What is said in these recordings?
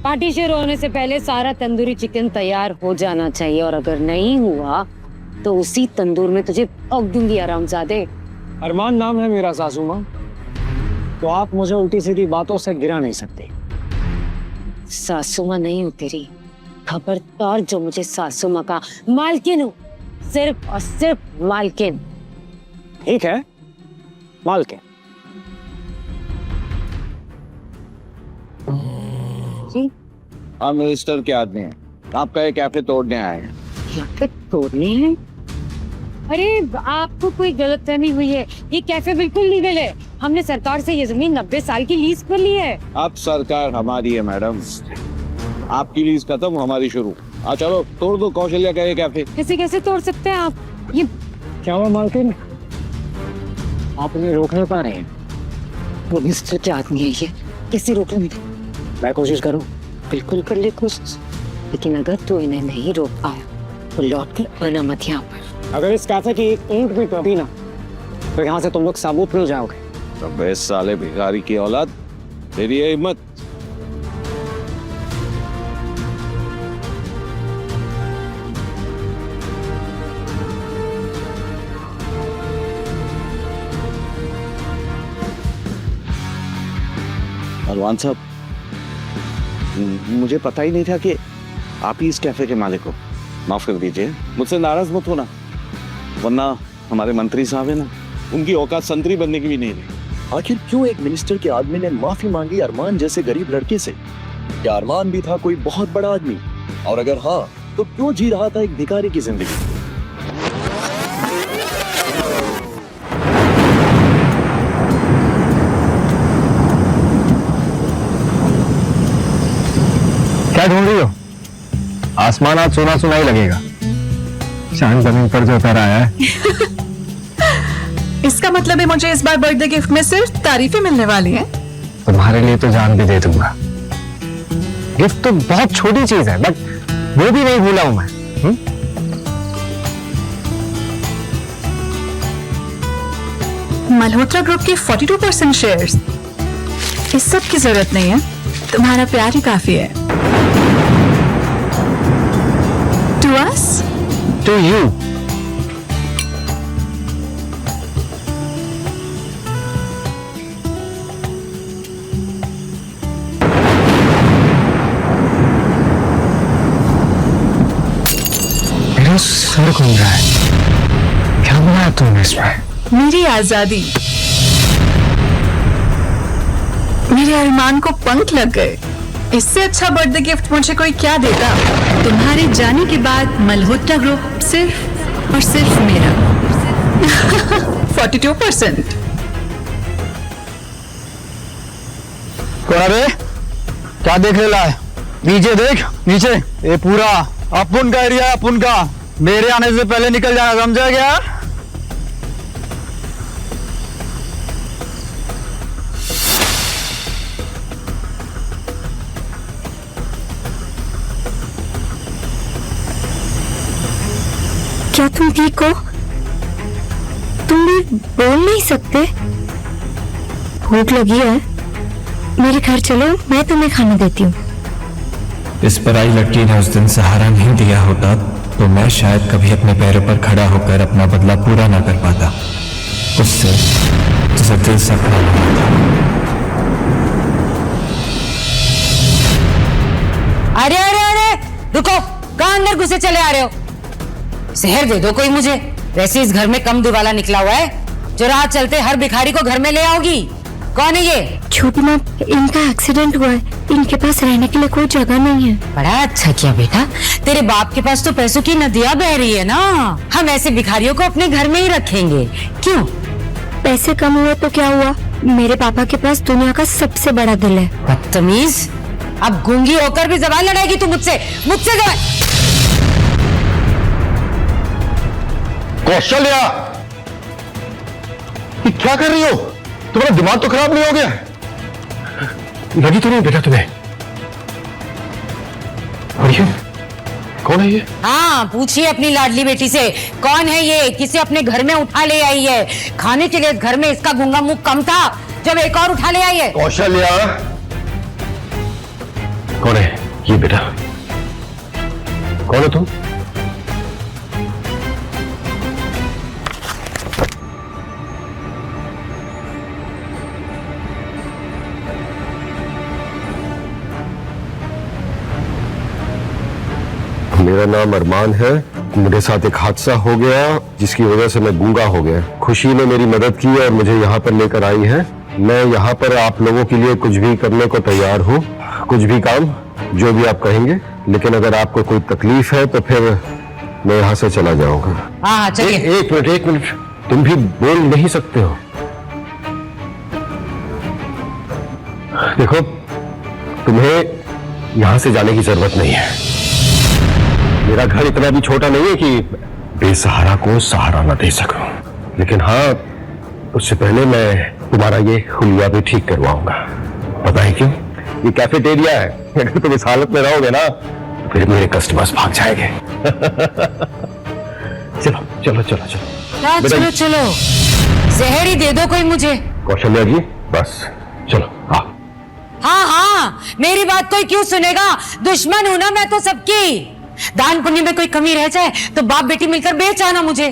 Party शुरू होने से पहले सारा तंदूरी चिकन तैयार हो जाना चाहिए, और अगर नहीं हुआ तो उसी तंदूर में तुझे पक दूंगी आरामजादे। अरमान नाम है मेरा सासू माँ, तो आप मुझे उल्टी सीधी बातों से गिरा नहीं सकते। सासू माँ नहीं हूँ तेरी, खबरदार जो मुझे सासू माँ का, मालकिन हूँ, सिर्फ और सिर्फ मालकिन। ठीक है, मालकिन। जी हम मिनिस्टर के आदमी हैं, आपका ये कैफे तोड़ने आए हैं। कैफे तोड़ने हैं? अरे आपको कोई गलतफहमी हुई है, ये कैफे बिल्कुल लीगल है। हमने सरकार से ये जमीन 90 साल की लीज पर ली है। अब सरकार हमारी है मैडम, आपकी लीज खत्म, हमारी शुरू। चलो तोड़ दो कौशल्या का ये कैफे। कैसे कैसे तोड़ सकते हैं आप? ये क्या हुआ मालकिन, आप उन्हें रोक नहीं पा रहे हैं? मिनिस्टर के आदमी है ये, कैसे रोके मुझे? मैं कोशिश करूं? बिल्कुल कर ले कोशिश, लेकिन अगर तू इन्हें नहीं रोक पाया तो लौट कर आना मत यहाँ पर। अगर इस कैफे की एक ईंट भी टूटी ना, तो यहाँ से तुम लोग साबुत मिल जाओगे। अबे साले भिखारी की औलाद, तेरी ये हिम्मत। अरमान साहब, मुझे पता ही नहीं था कि आप ही इस कैफे के मालिक हो। माफ कर दीजिए, मुझसे नाराज मत होना, वरना हमारे मंत्री साहब है ना, उनकी औकात संतरी बनने की भी नहीं रही। आखिर क्यों एक मिनिस्टर के आदमी ने माफी मांगी अरमान जैसे गरीब लड़के से? क्या अरमान भी था कोई बहुत बड़ा आदमी? और अगर हाँ, तो क्यों जी रहा था एक भिखारी की जिंदगी? क्या ढूंढ रही हो? आसमान आज सोना सुना ही लगेगा, चांद जमीन पर जो उतर आया है। इसका मतलब है मुझे इस बार बर्थडे गिफ्ट में सिर्फ तारीफें मिलने वाली हैं। तुम्हारे लिए तो जान भी दे दूंगा। गिफ्ट तो बहुत छोटी चीज है, बट वो भी नहीं भूला हूं मैं। मल्होत्रा ग्रुप के 42% शेयर्स। इस सब की जरूरत नहीं है, तुम्हारा प्यार ही काफी है। To us? To you. मेरा सर घूम रहा है, क्या बनाया तुमने इसमें? मेरी आजादी, मेरे अरमान को पंख लग गए। इससे अच्छा बर्थडे गिफ्ट मुझे कोई क्या देगा? तुम्हारे जाने के बाद मल्होत्रा ग्रुप सिर्फ और सिर्फ मेरा। 42%। अरे क्या देख रहा है? नीचे देख, नीचे। ये पूरा अपुन का एरिया, अपुन का। मेरे आने से पहले निकल जाना, समझा क्या? क्या तुम ठीक हो? तुम भी बोल नहीं सकते? भूख लगी है, मेरे घर चलो, मैं तुम्हें खाना देती हूँ। इस पराई लड़की ने उस दिन सहारा नहीं दिया होता तो मैं शायद कभी अपने पैरों पर खड़ा होकर अपना बदला पूरा ना कर पाता उससे, जिसे दिल से प्यार था। अरे अरे अरे रुको, कहाँ अंदर घुसे चले आ रहे हो? शहर दे दो कोई मुझे, वैसे इस घर में कम दिवाला निकला हुआ है जो रात चलते हर भिखारी को घर में ले आओगी। कौन है ये? छोटी माँ, इनका एक्सीडेंट हुआ है, इनके पास रहने के लिए कोई जगह नहीं है। बड़ा अच्छा किया बेटा, तेरे बाप के पास तो पैसों की नदियाँ बह रही है ना, हम ऐसे भिखारियों को अपने घर में ही रखेंगे। क्यों? पैसे कम हुए तो क्या हुआ, मेरे पापा के पास दुनिया का सबसे बड़ा दिल है। बदतमीज, अब गूंगी होकर भी जबान लड़ाएगी तू मुझसे? मुझसे जबान? कौशल्या, ये क्या कर रही हो? तुम्हारा दिमाग तो खराब नहीं हो गया? लगी तो नहीं बेटा तुम्हें? और ये कौन है ये? हाँ पूछिए अपनी लाडली बेटी से, कौन है ये? किसे अपने घर में उठा ले आई है? खाने के लिए घर में इसका गूंगा मुंह कम था जब एक और उठा ले आई है। कौशल्या, कौन है ये बेटा? कौन है तुम? मेरा नाम अरमान है। मेरे साथ एक हादसा हो गया जिसकी वजह से मैं गूंगा हो गया। खुशी ने मेरी मदद की और मुझे यहाँ पर लेकर आई है। मैं यहाँ पर आप लोगों के लिए कुछ भी करने को तैयार हूँ, कुछ भी काम, जो भी आप कहेंगे। लेकिन अगर आपको कोई तकलीफ है तो फिर मैं यहाँ से चला जाऊंगा। हाँ चलिए। एक मिनट, तुम भी बोल नहीं सकते हो? देखो, तुम्हें यहाँ से जाने की जरूरत नहीं है। मेरा घर इतना भी छोटा नहीं है कि बेसहारा को सहारा न दे सकूं। लेकिन हाँ, उससे पहले मैं तुम्हारा ये हुलिया भी ठीक करवाऊंगा। पता है क्यों? ये कैफेटेरिया है। अगर तुम इस हालत में रहोगे ना तो फिर मेरे कस्टमर्स भाग जाएंगे। चलो चलो चलो चलो चलो चलो, जहर ही दे दो कोई मुझे। कौशल्या जी, बस चलो। हाँ हाँ, मेरी बात कोई क्यों सुनेगा? दुश्मन हूं ना मैं तो सबकी। दान पुण्य में कोई कमी रह जाए तो बाप बेटी मिलकर बेच आना मुझे।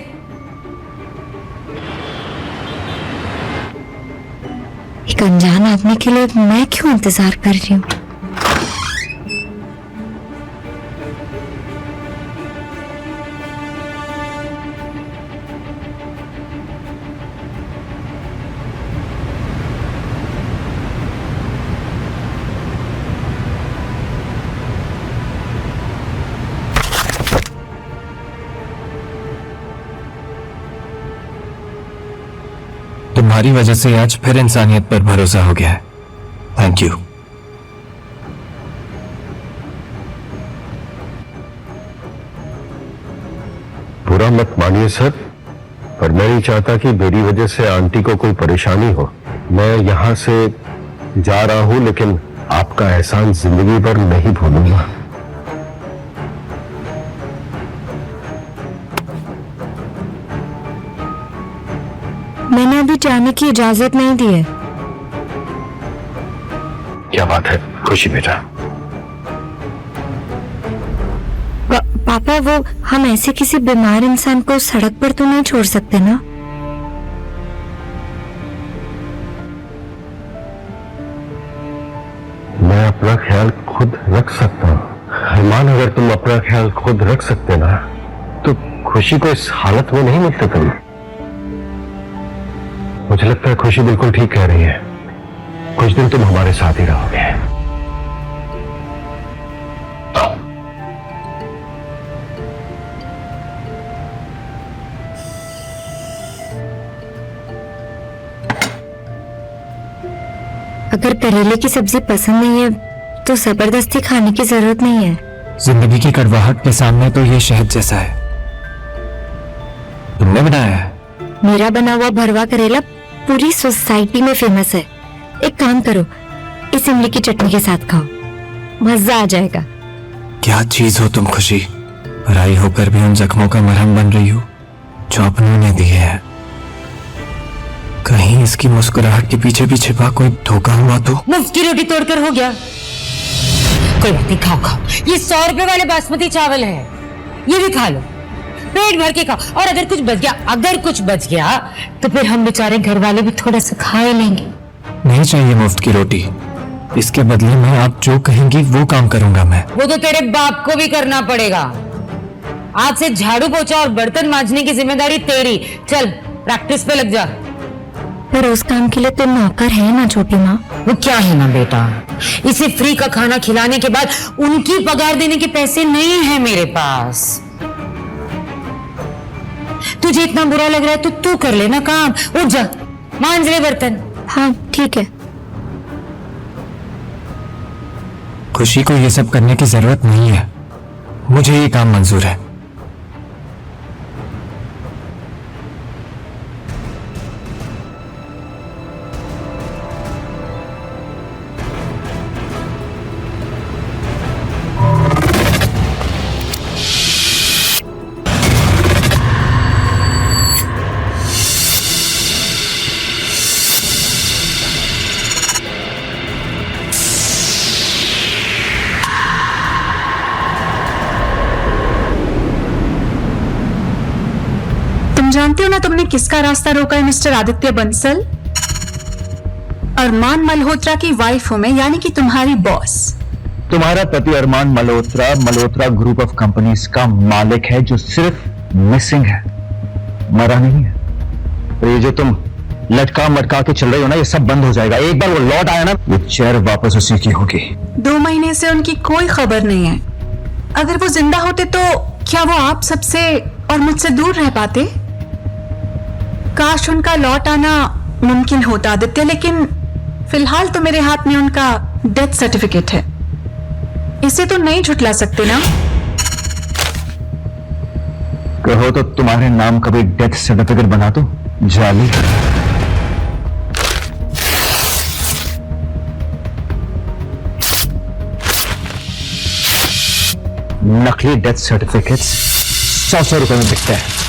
एक अनजान आदमी के लिए मैं क्यों इंतजार कर रही हूँ? तुम्हारी वजह से आज फिर इंसानियत पर भरोसा हो गया है। Thank you. बुरा मत मानिए सर, पर मैं नहीं चाहता कि मेरी वजह से आंटी को कोई परेशानी हो। मैं यहां से जा रहा हूं, लेकिन आपका एहसान जिंदगी भर नहीं भूलूंगा। मैंने अभी जाने की इजाजत नहीं दी है। क्या बात है खुशी बेटा? पापा, वो हम ऐसे किसी बीमार इंसान को सड़क पर तो नहीं छोड़ सकते ना? मैं अपना ख्याल खुद रख सकता हूँ। अरमान, अगर तुम अपना ख्याल खुद रख सकते ना तो खुशी को इस हालत में नहीं मिलते तुम। मुझे लगता है खुशी बिल्कुल ठीक कह रही है। कुछ दिन तुम हमारे साथ ही रहोगे। अगर करेले की सब्जी पसंद नहीं है तो जबरदस्ती खाने की जरूरत नहीं है। जिंदगी की कड़वाहट के सामने तो ये शहद जैसा है। तुमने बनाया है? मेरा बना हुआ भरवा करेला पूरी सोसाइटी में फेमस है। एक काम करो, इस इमली की चटनी के साथ खाओ, मजा आ जाएगा। क्या चीज हो तुम खुशी, पराई होकर भी उन जख्मों का मरहम बन रही हो जो अपनों ने दिए है। कहीं इसकी मुस्कुराहट के पीछे भी छिपा कोई धोखा हुआ तो? मुफ्त की रोटी तोड़कर हो गया। कोई बात नहीं, खाओ खाओ, ये 100 रुपए वाले बासमती चावल है, ये भी खा लो, पेट भर के खाओ। और अगर कुछ बच गया तो फिर हम बेचारे घर वाले भी थोड़ा सा खा लेंगे। नहीं चाहिए मुफ्त की रोटी, इसके बदले में आप जो कहेंगी वो काम करूंगा मैं। वो तो तेरे बाप को भी करना पड़ेगा। आज से झाड़ू पोछा और बर्तन मांजने की जिम्मेदारी तेरी। चल प्रैक्टिस पे लग जा। पर उस काम के लिए तो नौकर है ना छोटी माँ। वो क्या है ना बेटा, इसे फ्री का खाना खिलाने के बाद उनकी पगार देने के पैसे नहीं है मेरे पास। तुझे इतना बुरा लग रहा है तो तू कर लेना काम। उठ जा, मांज ले बर्तन। हाँ ठीक है। खुशी को ये सब करने की जरूरत नहीं है, मुझे ये काम मंजूर है। जानते हो ना तुमने किसका रास्ता रोका है मिस्टर आदित्य बंसल? अरमान मल्होत्रा की वाइफ हूं मैं, यानी कि तुम्हारी बॉस। तुम्हारा पति Armaan Malhotra Malhotra group of companies का मालिक है, जो सिर्फ मिसिंग है, मरा नहीं है। तो ये जो तुम लटका मटका के चल रही हो ना, ये सब बंद हो जाएगा। एक बार वो लौट आया ना, वो चेयर वापस उसी की होगी। 2 महीने से उनकी कोई खबर नहीं है। अगर वो जिंदा होते तो क्या वो आप सबसे और मुझसे दूर रह पाते? काश उनका लौट आना मुमकिन होता आदित्य, लेकिन फिलहाल तो मेरे हाथ में उनका डेथ सर्टिफिकेट है। इसे तो नहीं झुठला सकते ना? कहो तो तुम्हारे नाम का भी डेथ सर्टिफिकेट बना दो, जाली। नकली डेथ सर्टिफिकेट्स 100 रुपए में बिकते हैं।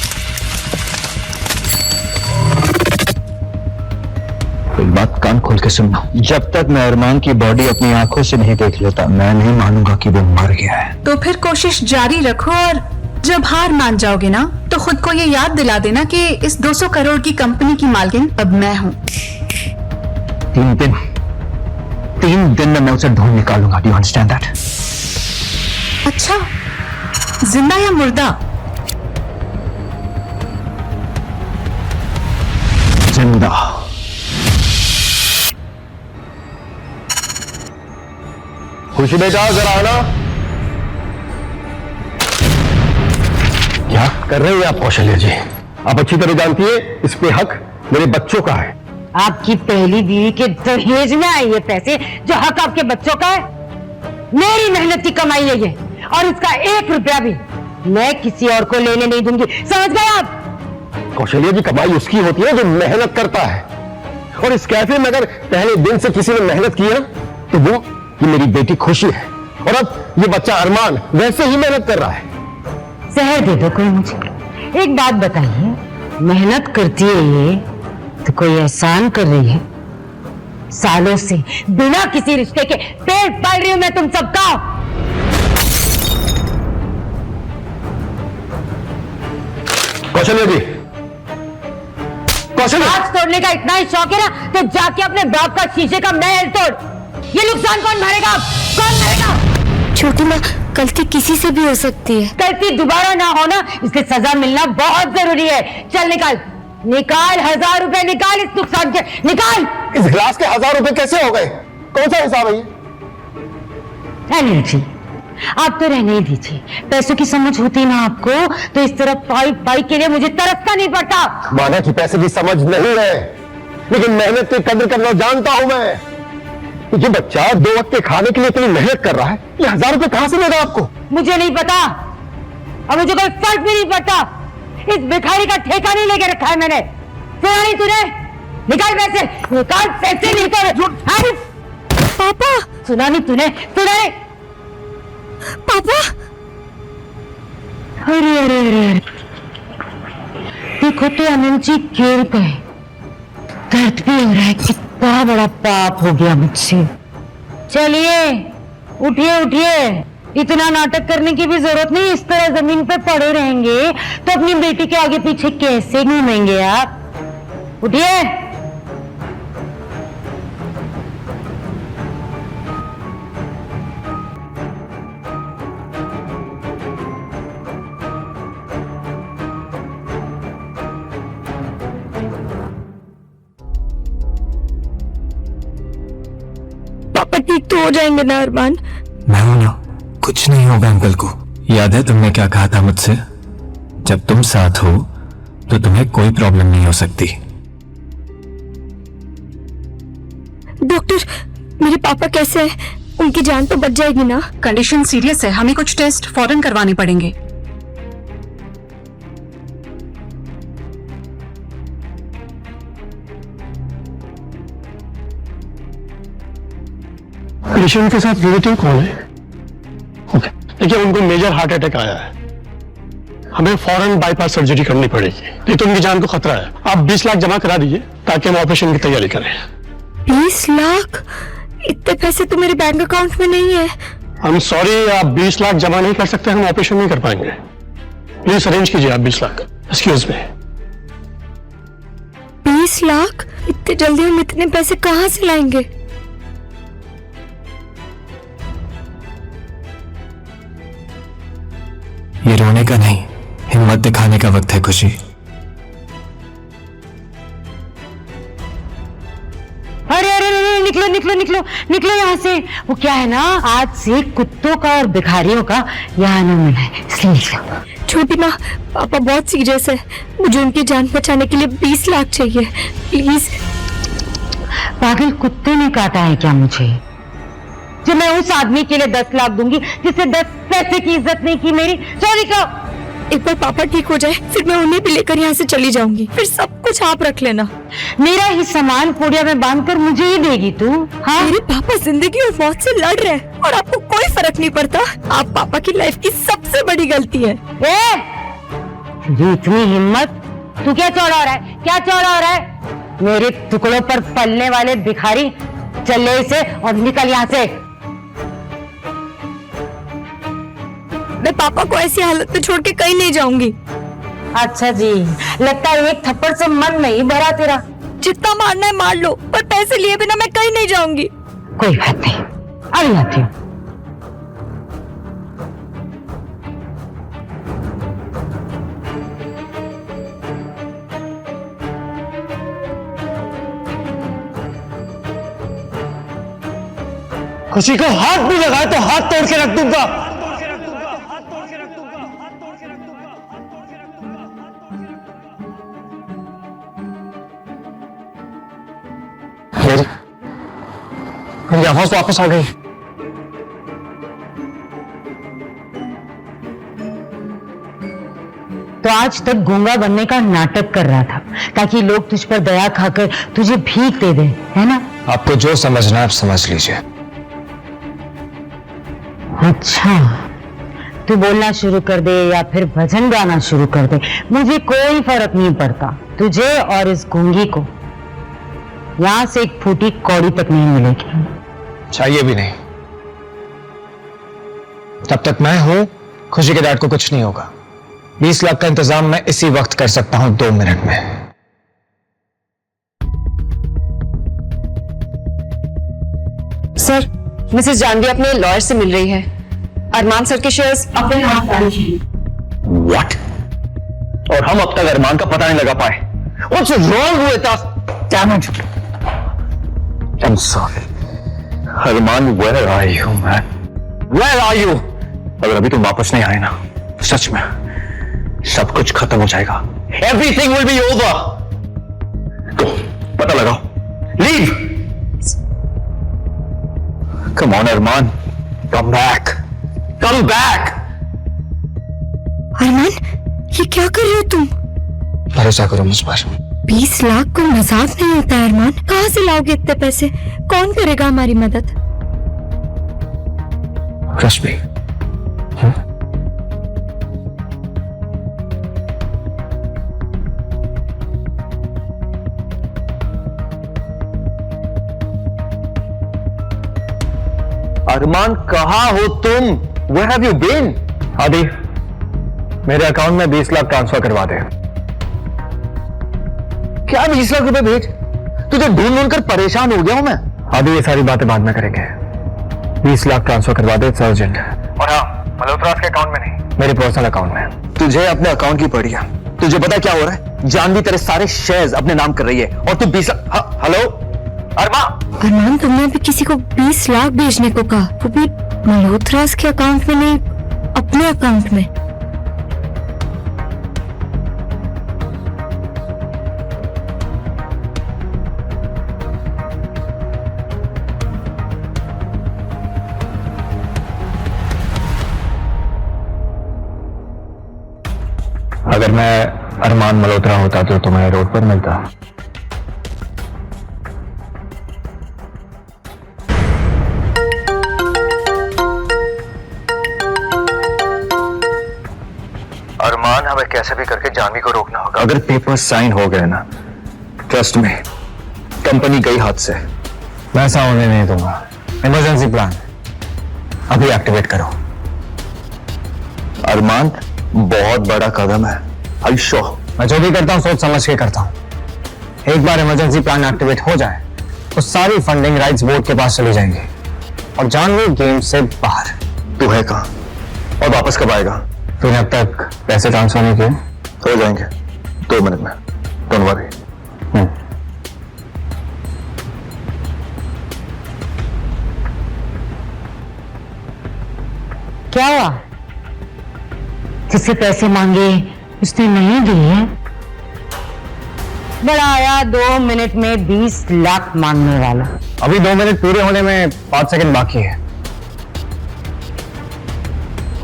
एक बात कान खोल के सुनना, जब तक मैं अरमान की बॉडी अपनी आंखों से नहीं देख लेता, मैं नहीं मानूंगा कि वो मर गया है। तो फिर कोशिश जारी रखो, और जब हार मान जाओगे ना, तो खुद को ये याद दिला देना कि इस 200 करोड़ की कंपनी की मालकिन अब मैं हूं। 3 दिन में मैं उसे ढूंढ निकालूंगा। Do you understand that? अच्छा, जिंदा या मुर्दा? जिंदा। खुशी बेटा जरा आना। क्या कर रहे हैं आप कौशल्या जी? आप अच्छी तरह जानती है इस पे हक मेरे बच्चों का है। आपकी पहली बीवी के दहेज में आए ये पैसे, जो हक आपके बच्चों का है। मेरी मेहनत की कमाई है ये, और इसका 1 रुपया भी मैं किसी और को लेने नहीं दूंगी। समझ गए आप? कौशल्या जी, कमाई उसकी होती है जो मेहनत करता है, और इस कैफे में अगर पहले दिन से किसी ने मेहनत की है तो वो ये मेरी बेटी खुशी है, और अब ये बच्चा अरमान वैसे ही मेहनत कर रहा है। जहर दे दो कोई मुझे। एक बात बताइए, मेहनत करती है ये तो कोई एहसान कर रही है? सालों से बिना किसी रिश्ते के पेट पाल रही हूं मैं तुम सबका। कौशल्या जी, कौशल्या, आज तोड़ने का इतना ही शौक है ना, तो जाके अपने बाप का शीशे का महल तोड़। ये नुकसान कौन भरेगा? कौन भरेगा? छोटी माँ, गलती किसी से भी हो सकती है। गलती दोबारा ना हो ना, इसकी सजा मिलना बहुत जरूरी है। चल निकाल, निकाल 1000 रुपए निकाल इस नुकसान के, निकाल। इस गिलास के 1000 रुपए कैसे हो गए? कौन सा हिसाब है ये? रहने दीजिए, आप तो रहने ही दीजिए। पैसों की समझ होती ना आपको, तो इस तरह पाई पाई के लिए मुझे तरसना नहीं पड़ता। माना कि पैसे की समझ नहीं है, लेकिन मेहनत की कदर करना जानता हूं मैं। ये बच्चा 2 वक्त के खाने के लिए इतनी मेहनत कर रहा है, ये 1000 रुपए कहां से देगा आपको? मुझे नहीं पता, और मुझे कोई फर्क भी नहीं पड़ता। इस भिखारी का ठेका नहीं लेके रखा है मैंने। सुना नहीं तूने? निकाल पैसे, निकाल पैसे, निकाल। पापा, सुना नहीं तूने? सुना नहीं? पापा, अरे अरे अरे, देखो तो अनंत जी गिर गए। दर्द भी हो रहा है, कितना बड़ा पाप हो गया मुझसे। चलिए उठिए उठिए, इतना नाटक करने की भी जरूरत नहीं। इस तरह जमीन पे पड़े रहेंगे तो अपनी बेटी के आगे पीछे कैसे घूमेंगे आप? उठिए। पापा ठीक तो हो जाएंगे ना अरमान? मैं हूं ना, कुछ नहीं होगा अंकल को। याद है तुमने क्या कहा था मुझसे? जब तुम साथ हो तो तुम्हें कोई प्रॉब्लम नहीं हो सकती। डॉक्टर, मेरे पापा कैसे हैं? उनकी जान तो बच जाएगी ना? कंडीशन सीरियस है, हमें कुछ टेस्ट फौरन करवाने पड़ेंगे। पेशेंट के साथ रिलेटिव कौन है? ओके, देखिए उनको मेजर हार्ट अटैक आया है, हमें फौरन बाईपास सर्जरी करनी पड़ेगी, नहीं तो उनकी जान को खतरा है। आप 20 लाख जमा करा दीजिए ताकि हम ऑपरेशन की तैयारी करें। 20 लाख? इतने पैसे तो मेरे बैंक अकाउंट में नहीं है। हम सॉरी, आप 20 लाख जमा नहीं कर सकते, हम ऑपरेशन नहीं कर पाएंगे। प्लीज अरेंज कीजिए आप 20 लाख। Excuse me. 20 लाख? इतने जल्दी हम इतने पैसे कहाँ से लाएंगे? ये रोने का नहीं, हिम्मत दिखाने का वक्त है खुशी। अरे अरे अरे, निकलो निकलो निकलो निकलो यहाँ से। वो क्या है ना, आज से कुत्तों का और भिखारियों का यहाँ आना मना है, इसलिए निकलो। छोटी माँ, पापा बहुत सीरियस है, मुझे उनकी जान बचाने के लिए 20 लाख चाहिए, प्लीज। पागल कुत्ते ने काटा है क्या मुझे, जो मैं उस आदमी के लिए 10 लाख दूंगी जिससे 10 पैसे की इज्जत नहीं की मेरी। चोरी का एक बार पापा ठीक हो जाए, फिर मैं उन्हें भी लेकर यहाँ से चली जाऊंगी, फिर सब कुछ आप रख लेना। मेरा ही सामान पुड़िया में बांधकर मुझे ही देगी तू? हाँ, मेरे पापा जिंदगी और मौत से लड़ रहे हैं और आपको कोई फर्क नहीं पड़ता। आप पापा की लाइफ की सबसे बड़ी गलती है। ये इतनी हिम्मत, तू क्या चौड़ा हो रहा है, क्या चौड़ा हो रहा है? मेरे टुकड़ों पर पलने वाले भिखारी, चल ले इसे और निकल यहाँ से। मैं पापा को ऐसी हालत में छोड़ के कहीं नहीं जाऊंगी। अच्छा जी, लगता है एक थप्पड़ से मन नहीं भरा तेरा। जितना मारना है मार लो, पर पैसे लिए बिना मैं कहीं नहीं जाऊंगी। कोई बात नहीं, अभी आती हूँ। खुशी को हाथ भी लगाए तो हाथ तोड़ के रख दूंगा। मेरी आवाज वापस आ गई। तो आज तक गूंगा बनने का नाटक कर रहा था ताकि लोग तुझ पर दया खाकर तुझे भीख दे दें, है ना? आपको जो समझना है आप समझ लीजिए। अच्छा, तू बोलना शुरू कर दे या फिर भजन गाना शुरू कर दे, मुझे कोई फर्क नहीं पड़ता। तुझे और इस गूंगी को यहां से एक फूटी कौड़ी तक नहीं मिलेगी। चाहिए भी नहीं। तब तक मैं हूं, खुशी के डैड को कुछ नहीं होगा। 20 लाख का इंतजाम मैं इसी वक्त कर सकता हूं, 2 मिनट में। सर, मिसेस जानवी अपने लॉयर से मिल रही है। अरमान सर के शेयर्स अपने हाथ डाले हैं। व्हाट? और हम अब तक अरमान का पता नहीं लगा पाए। What's wrong with us? Damn it! I'm sorry. Armaan, where are you, man? Where are you? अगर अभी तुम वापस नहीं आए ना, सच में सब कुछ खत्म हो जाएगा। Everything will be over. तो पता लगाओ। Leave. Come on, Armaan. Come back. Come back. अरमान, ये क्या कर रहे हो तुम? भरोसा करो मुझ पर। 20 लाख को मजाक नहीं होता है अरमान। कहाँ से लाओगे इतने पैसे? कौन करेगा हमारी मदद? Trust me. अरमान, कहाँ हो तुम? Where have you been? आदि, मेरे अकाउंट में 20 लाख ट्रांसफर करवा दे। क्या 20 लाख रुपए भेज? तुझे ढूंढ ढूंढ कर परेशान हो गया हूं मैं। आदि, ये सारी बातें बाद में करेंगे। 20 लाख ट्रांसफर करवा दे, इट्स अर्जेंट। और हाँ, मल्होत्रास के अकाउंट में नहीं, मेरे पर्सनल अकाउंट में। तुझे अपने अकाउंट की पड़ी है। तुझे पता क्या हो रहा है? जानवी तेरे सारे शेयर्स अपने नाम कर रही है और तू 20 लाख। हेलो अरमान, तुमने अभी किसी को 20 लाख भेजने को कहा, वो भी मल्होत्रास के अकाउंट में नहीं, अपने अकाउंट में। अगर मैं अरमान मल्होत्रा होता तो तुम्हें रोड पर मिलता। अरमान, हमें कैसे भी करके जानवी को रोकना होगा। अगर पेपर साइन हो गए ना, ट्रस्ट में, कंपनी गई हाथ से। मैं ऐसा होने नहीं दूंगा। इमरजेंसी प्लान अभी एक्टिवेट करो। अरमान, बहुत बड़ा कदम है। I show. मैं जो भी करता हूं सोच समझ के करता हूं। एक बार इमरजेंसी प्लान एक्टिवेट हो जाए तो सारी फंडिंग राइट्स बोर्ड के पास चली जाएंगी और जानवी गेम से बाहर। तू है कहाँ और वापस कब आएगा? तूने अब तक पैसे ट्रांसफर नहीं किए? हो जाएंगे 2 मिनट में, डोंट वरी। क्या हुआ? जिससे पैसे मांगे उसने नहीं दिए? बड़ा आया 2 मिनट में 20 लाख मांगने वाला। अभी 2 मिनट पूरे होने में 5 सेकंड बाकी है।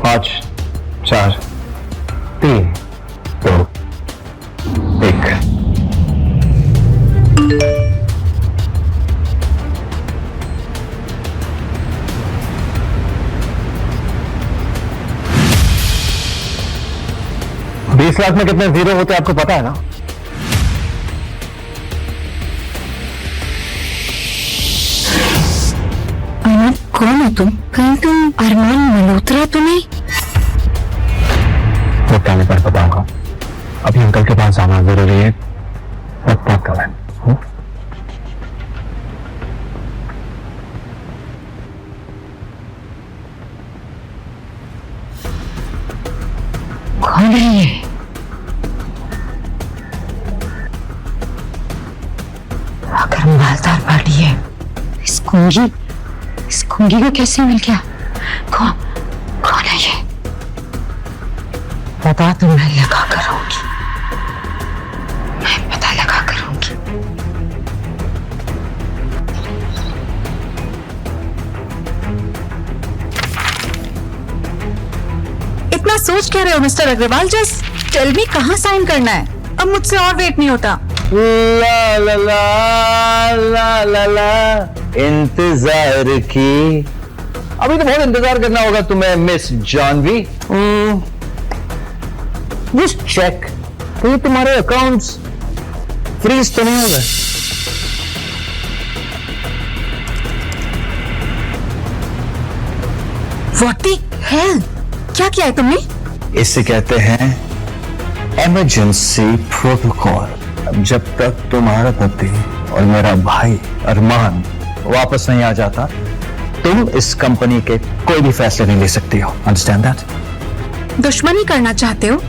5, 4, 3, 2, 1। $20 लाख में कितने जीरो होते हैं आपको पता है ना? अरमान, कौन हो तुम? कहीं तुम अरमान मल्होत्रा तो नहीं? वक्त आने पर बताऊंगा। अभी अंकल के पास आना जरूरी है। वक्त बात कर लें। कौन है ये? अगर मालदार पार्टी है, इस कुंगी को कैसे मिल गया? कौन है ये? पता तो मैं लगा कर रहूंगी, मैं पता लगा कर रहूंगी। इतना सोच क्या रहे हो mister Agarwal? Just tell me कहाँ साइन करना है। अब मुझसे और वेट नहीं होता। ला ला ला ला ला ला इंतजार की। अभी तो बहुत इंतजार करना होगा तुम्हें मिस जानवी। जस्ट चेक ये तुम्हारे अकाउंट्स फ्रीज तो नहीं हो गए? What the hell? क्या किया है तुमने? इसे कहते हैं इमरजेंसी प्रोटोकॉल। जब तक तुम्हारा पति और मेरा भाई अरमान वापस नहीं आ जाता, तुम इस कंपनी के कोई भी फैसले नहीं ले सकती हो। Understand that? दुश्मनी करना चाहते हो?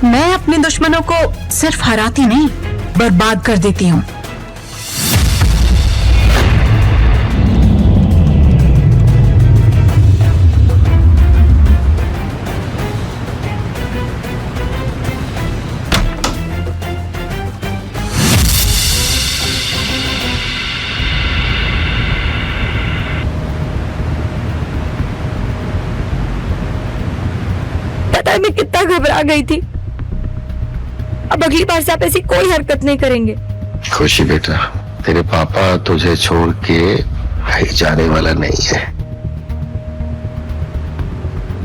मैं अपने दुश्मनों को सिर्फ हराती नहीं, बर्बाद कर देती हूँ। पता है मैं कितना घबरा गई थी। अब अगली बार से आप ऐसी कोई हरकत नहीं करेंगे। खुशी बेटा, तेरे पापा तुझे छोड़ के कहीं जाने वाला नहीं है।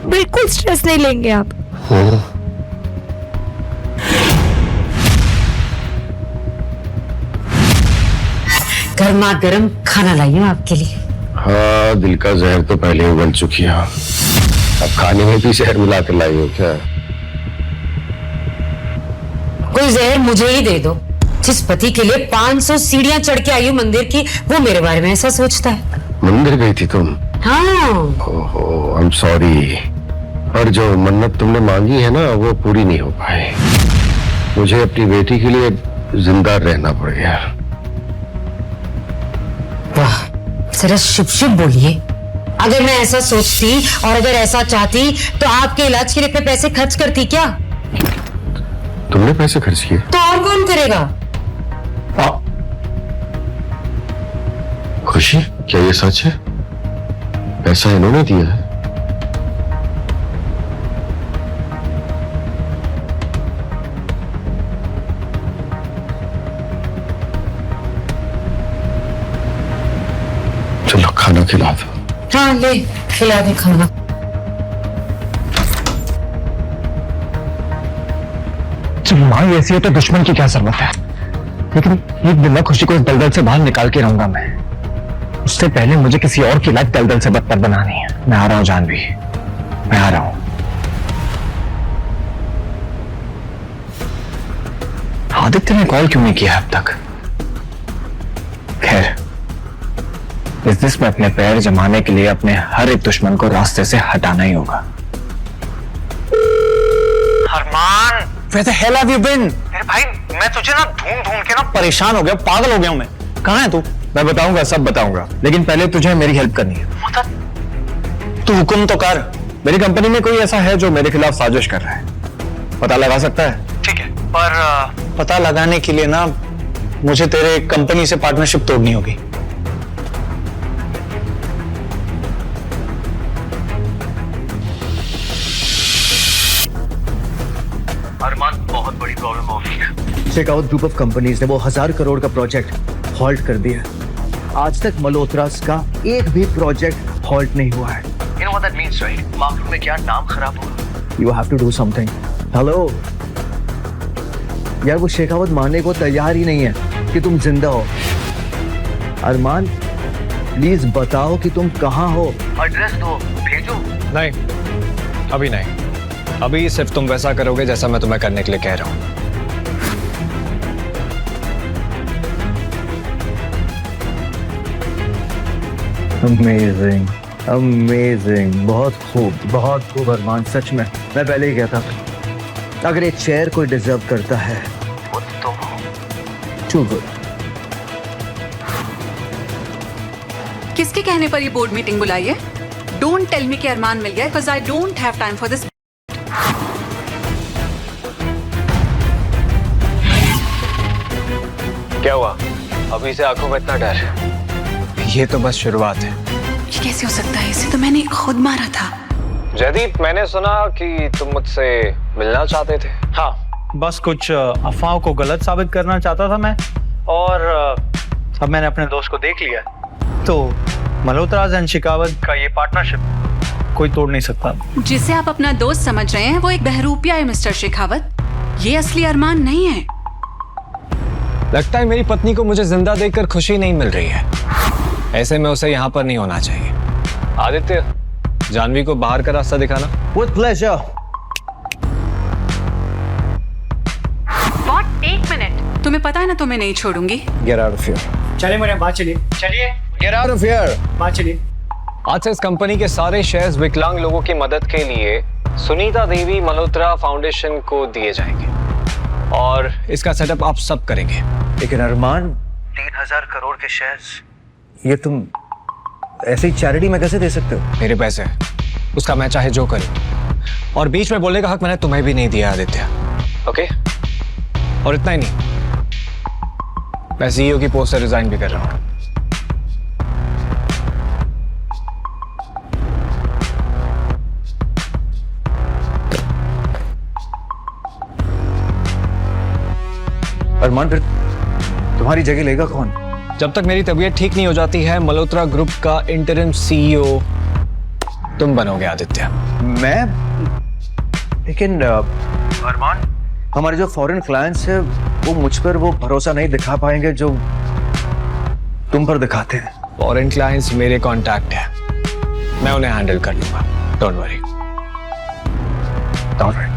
बिल्कुल स्ट्रेस नहीं लेंगे आप। गर्मा गर्म खाना लाई हूँ आपके लिए। हाँ, दिल का जहर तो पहले ही बन चुकी है, अब खाने में भी जहर मिला कर लाई हो क्या? कोई जहर मुझे ही दे दो। जिस पति के लिए 500 सीढ़ियां चढ़ के आई हूँ मंदिर की, वो मेरे बारे में ऐसा सोचता है। मंदिर गई थी तुम? हाँ। ओहो, आई एम सॉरी, पर जो मन्नत तुमने मांगी है ना, वो पूरी नहीं हो पाई। मुझे अपनी बेटी के लिए जिंदा रहना पड़ गया। वाह, जरा शुभ शुभ बोलिए। अगर मैं ऐसा सोचती और अगर ऐसा चाहती तो आपके इलाज के लिए इतने पैसे खर्च करती क्या? तुमने पैसे खर्च किए? तो और कौन करेगा? खुशी, क्या ये सच है? पैसा इन्होंने दिया है? चलो खाना खिला दो। हाँ, ले खिला दे खाना। जब माँ ऐसी है तो दुश्मन की क्या जरूरत है? लेकिन एक दिन मैं खुशी को इस दलदल से बाहर निकाल के रहूंगा। मैं उससे पहले मुझे किसी और की लाइफ दलदल से बदतर बनानी है। मैं आ रहा हूँ जानवी, मैं आ रहा हूँ। आदित्य ने कॉल क्यों नहीं किया अब तक? खैर, इस देश में अपने पैर जमाने के लिए अपने हर एक दुश्मन को रास्ते से हटाना ही होगा। अरमान, where the hell have you been? अरे भाई, मैं तुझे ना ढूंढ ढूंढ के ना परेशान हो गया, पागल हो गया हूं मैं। कहाँ है तू? मैं बताऊंगा, सब बताऊंगा, लेकिन पहले तुझे मेरी हेल्प करनी है। मतलब तू हुक्म तो कर। मेरी कंपनी में कोई ऐसा है जो मेरे खिलाफ साजिश कर रहा है, पता लगा सकता है? ठीक है, पर पता लगाने के लिए ना मुझे तेरे कंपनी से पार्टनरशिप तोड़नी होगी। अरमान, बहुत बड़ी प्रॉब्लम हो गई है। शेखावत ग्रुप ऑफ कंपनीज ने वो 1000 करोड़ का प्रोजेक्ट हॉल्ट कर दिया। आज तक मल्होत्रास का एक भी प्रोजेक्ट हॉल्ट नहीं हुआ है। You know what that means, right? Market में क्या नाम खराब होगा। You have to do something. Hello यार, वो शेखावत मानने को तैयार ही नहीं है कि तुम जिंदा हो। अरमान, प्लीज बताओ कि तुम कहाँ हो। एड्रेस दो, भेजो। नहीं, अभी नहीं। अभी सिर्फ तुम वैसा करोगे जैसा मैं तुम्हें करने के लिए कह रहा हूं। अमेजिंग, अमेजिंग, बहुत खूब अरमान, सच में मैं पहले ही कहता था, अगर एक चेयर कोई डिजर्व करता है वो तुम हो। Too good. किसके कहने पर ये बोर्ड मीटिंग बुलाई है? डोंट टेल मी कि अरमान मिल गया, because I don't have time for this. क्या हुआ? अभी से आंखों में इतना डर? ये तो बस शुरुआत है। ये कैसे हो सकता है? इसे तो मैंने खुद मारा था। जयदीप, मैंने सुना कि तुम मुझसे मिलना चाहते थे। हाँ, बस कुछ अफवाहों को गलत साबित करना चाहता था मैं, और अब मैंने अपने दोस्त को देख लिया, तो मल्होत्रास एंड शेखावत का ये पार्टनरशिप कोई तोड़ नहीं सकता। जिसे आप अपना दोस्त समझ रहे हैं वो एक बहरूपिया है मिस्टर शेखावत, ये असली अरमान नहीं है। लगता है मेरी पत्नी को मुझे जिंदा देखकर खुशी नहीं मिल रही है, ऐसे में उसे यहाँ पर नहीं होना चाहिए। आदित्य, जानवी को बाहर का रास्ता दिखाना। With pleasure. What? एक मिनट, तुम्हें पता है ना तुम्हें नहीं छोड़ूंगी। Get out of here. चलिए मेरे बात चलिए चलिए Get out of here. बात चलिए। आज से इस कंपनी के सारे शेयर्स विकलांग लोगों की मदद के लिए सुनीता देवी मल्होत्रा फाउंडेशन को दिए जाएंगे, और इसका सेटअप आप सब करेंगे। लेकिन अरमान, 3000 करोड़ के शेयर्स ये तुम ऐसी चैरिटी में कैसे दे सकते हो? मेरे पैसे, उसका मैं चाहे जो करूं, और बीच में बोलने का हक मैंने तुम्हें भी नहीं दिया आदित्य, ओके? और इतना ही नहीं, मैं सीईओ की पोस्ट से रिजाइन भी कर रहा हूं। अरमान, फिर तुम्हारी जगह लेगा कौन? जब तक मेरी तबीयत ठीक नहीं हो जाती है, मल्होत्रा ग्रुप का इंटरिम सीईओ तुम बनोगे आदित्य। मैं? लेकिन अरमान, हमारे जो फॉरेन क्लाइंट्स हैं वो मुझ पर वो भरोसा नहीं दिखा पाएंगे जो तुम पर दिखाते हैं। फॉरेन क्लाइंट्स मेरे कॉन्टैक्ट है, मैं उन्हें हैंडल कर लूंगा, डोंट वरी। ऑलराइट।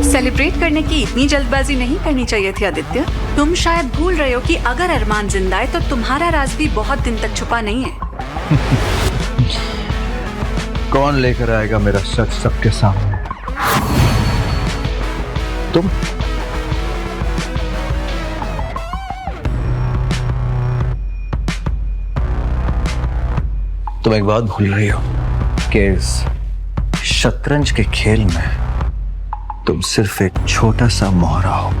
सेलिब्रेट करने की इतनी जल्दबाजी नहीं करनी चाहिए थी आदित्य। तुम शायद भूल रहे हो कि अगर अरमान जिंदा है तो तुम्हारा राज भी बहुत दिन तक छुपा नहीं है। कौन लेकर आएगा मेरा सच सबके सामने? तुम? तुम एक बात भूल रही हो कि इस शतरंज के खेल में तुम सिर्फ एक छोटा सा मोहरा हो।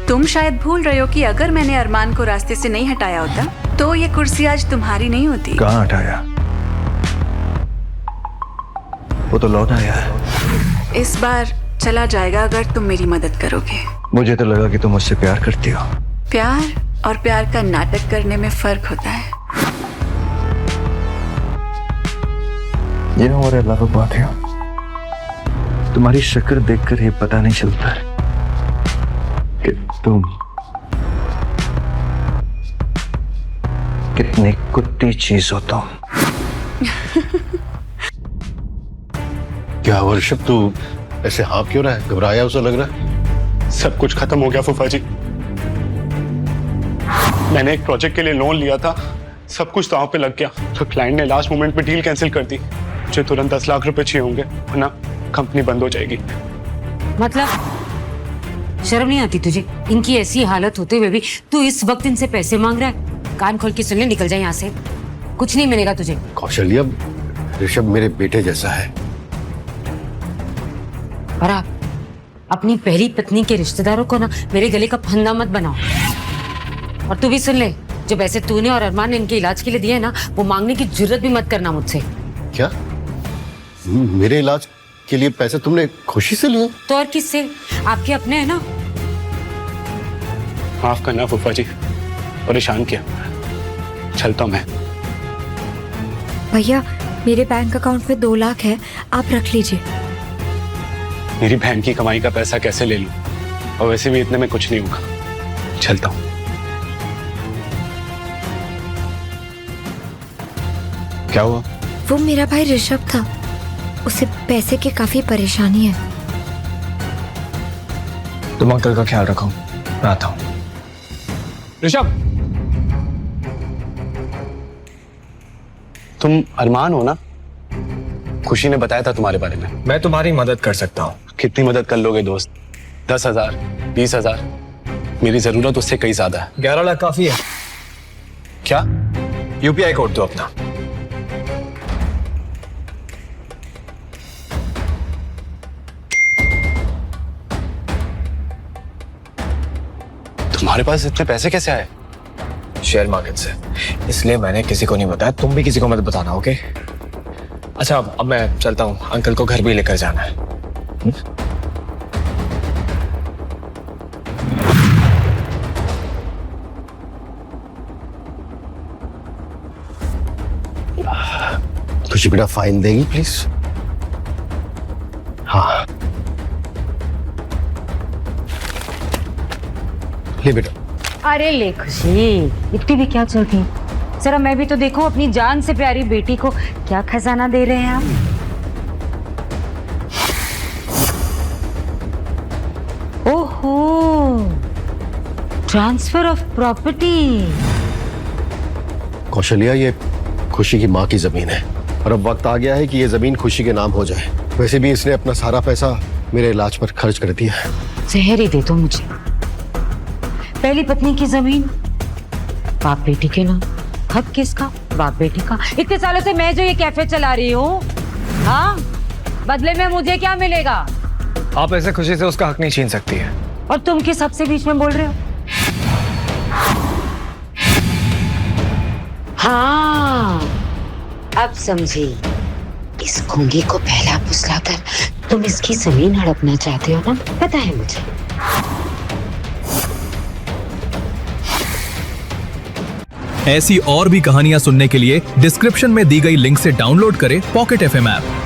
तुम शायद भूल रहे हो कि अगर मैंने अरमान को रास्ते से नहीं हटाया होता तो ये कुर्सी आज तुम्हारी नहीं होती। कहाँ हटाया? वो तो लौट आया है। इस बार चला जाएगा अगर तुम मेरी मदद करोगे। मुझे तो लगा कि तुम मुझसे प्यार करती हो। प्यार और प्यार का नाटक करने में फर्क होता है। You know what I love about you? तुम्हारी शक्ल देखकर ये पता नहीं चलता तुम कितनी कुत्ती चीज हो तुम। क्या हुआ ऋषभ, तू ऐसे हाँ क्यों रहा है? घबराया उसे लग रहा है। सब कुछ खत्म हो गया फूफा जी। मैंने एक प्रोजेक्ट के लिए लोन लिया था, सब कुछ दांव पे लग गया। तो क्लाइंट ने लास्ट मोमेंट पे डील कैंसिल कर दी। मुझे तुरंत 10 लाख रुपए चाहिए होंगे, वरना कंपनी बंद हो जाएगी। मतलब शर्म नहीं आती तुझे? इनकी ऐसी हालत होते हुए भी तू इस वक्त इनसे पैसे मांग रहा है? कान खोल के सुन ले, निकल जाए यहाँ से, कुछ नहीं मिलेगा तुझे। कौशल्या, ऋषभ मेरे बेटे जैसा है। और आप अपनी पहली पत्नी के रिश्तेदारों को ना मेरे गले का फंदा मत बनाओ। और तू भी सुन ले, जो पैसे तूने और अरमान ने इनके इलाज के लिए दिए ना, वो मांगने की जुर्रत भी मत करना मुझसे। क्या? मेरे इलाज के लिए पैसे तुमने खुशी से लिए? तो और किससे? आपके अपने हैं ना। माफ करना फूफा जी, परेशान किया। चलता हूं मैं। भैया, मेरे बैंक अकाउंट में 2 लाख है, आप रख लीजिए। मेरी बहन की कमाई का पैसा कैसे ले लूं? और वैसे भी इतने में कुछ नहीं होगा। चलता हूं। क्या हुआ? वो मेरा भाई ऋषभ था, उसे पैसे की काफी परेशानी है। तुम अंकल का ख्याल रखो, मैं आता हूं। ऋषभ, तुम अरमान हो ना? खुशी ने बताया था तुम्हारे बारे में। मैं तुम्हारी मदद कर सकता हूँ। कितनी मदद कर लोगे दोस्त? 10,000, 20,000? मेरी जरूरत उससे कई ज्यादा है। 11 लाख काफी है। क्या? यूपीआई कोड दो अपना। तुम्हारे पास इतने पैसे कैसे आए? शेयर मार्केट से। इसलिए मैंने किसी को नहीं बताया, तुम भी किसी को मत बताना, ओके? अच्छा, अब मैं चलता हूँ, अंकल को घर भी लेकर जाना है। खुशी बेटा, फाइन देगी प्लीज? हाँ ले बेटा। अरे ले खुशी, इतनी भी क्या चलती है? जरा मैं भी तो देखूं अपनी जान से प्यारी बेटी को क्या खजाना दे रहे हैं आप। ओहो, ट्रांसफर ऑफ प्रॉपर्टी। कौशल्या, ये खुशी की माँ की जमीन है और अब वक्त आ गया है कि ये जमीन खुशी के नाम हो जाए। वैसे भी इसने अपना सारा पैसा मेरे इलाज पर खर्च कर दिया है। जहर ही दे दो मुझे। पहली पत्नी की जमीन बाप बेटी के नाम, हक किसका? बाप बेटी का। इतने सालों से मैं जो ये कैफे चला रही हूँ, हाँ, बदले में मुझे क्या मिलेगा? आप ऐसे खुशी से उसका हक नहीं छीन सकती है। और तुम किस हक से बीच में बोल रहे हो? हाँ, अब समझी। इस गूंगी को पहला फुसलाकर तुम इसकी जमीन हड़पना चाहते हो ना? पता है मुझे। ऐसी और भी कहानियां सुनने के लिए डिस्क्रिप्शन में दी गई लिंक से डाउनलोड करें पॉकेट FM ऐप।